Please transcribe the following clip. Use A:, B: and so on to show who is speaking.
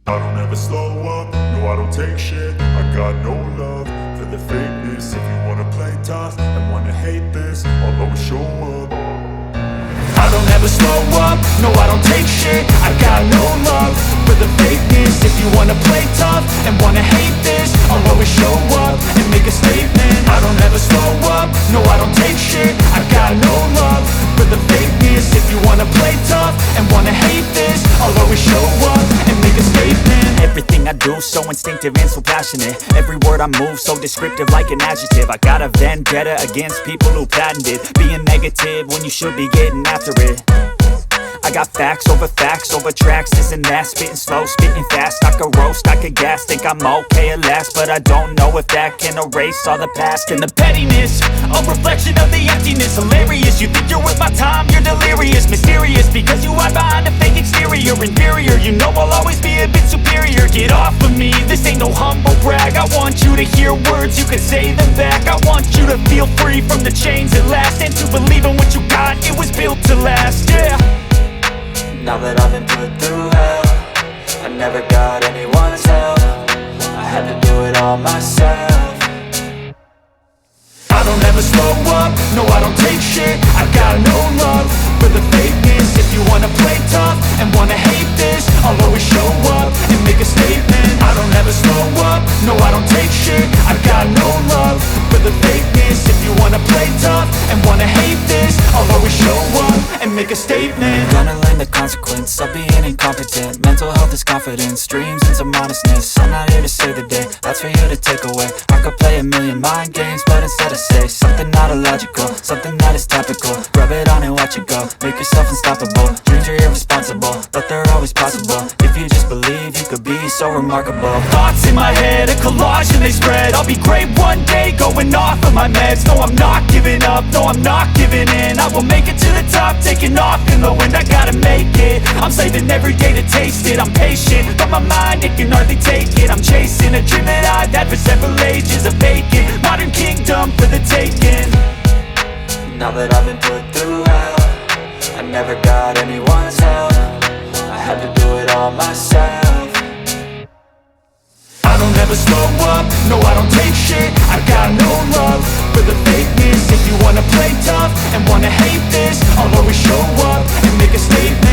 A: I don't ever slow up, no I don't take shit. I got no love for the fakeness. If you wanna play tough and wanna hate this, I'll always show up. I don't ever slow up, no I don't take shit. I got no love for the fakeness. If you wanna play tough and wanna hate this, I'll always show up and make a statement. I don't ever slow up, no I don't take shit. I got no love for the fakeness. If you wanna play tough and wanna hate this, I'll always show up and make a statement.
B: Everything I do so instinctive and so passionate. Every word I move so descriptive like an adjective. I got a vendetta against people who patented being negative when you should be getting after it. I got facts over tracks, this and that. Spitting slow, spitting fast, I could roast, I could gas. Think I'm okay at last, but I don't know if that can erase all the past. And the pettiness, a reflection of the emptiness. Hilarious, you think you're worth my time, you're delirious. Mysterious, because you hide behind a fake exterior. Inferior, you know I'll always be a bit superior. Get off of me, this ain't no humble brag. I want you to hear words, you can say them back. I want you to feel free from the chains at last, and to believe in what you got, it was built to last, yeah.
C: Now that I've been put through hell, I never got anyone's help. I had to do it all myself.
A: I don't ever slow up, no I don't take shit. I got no love for the fakeness. If you wanna play tough and wanna hate this, I'll always show up and make a statement. I don't ever slow up, no I don't take shit. I got no love for the fakeness. If you wanna play tough and wanna hate this, I'll always show up and make a statement.
C: Gonna learn the consequence of being incompetent. Mental health is confidence, dreams and some honestness. I'm not here to save the day, that's for you to take away. I could play a million mind games, but instead I say something not illogical, something that is topical. Rub it on and watch it go, make yourself unstoppable. Dreams are irresponsible, but they're always possible. If you just believe, you could be so remarkable.
B: Thoughts in my head, a collage and they spread. I'll be great one day, going off of my meds. No, I'm not giving up, no, I'm not giving in. I will make it to the top, taking off in the wind. I gotta make it, I'm saving every day to taste it. I'm patient, but my mind, it can hardly take it. I'm chasing a dream that I've had for several ages. A vacant, modern kingdom for the taking.
C: Now that I've been put through hell, I never got anyone's help. I had to do it all myself.
A: I don't ever slow up, no I don't take shit. I got no love for the fakeness. If you wanna play tough and wanna hate this, I'll always show up and make a statement.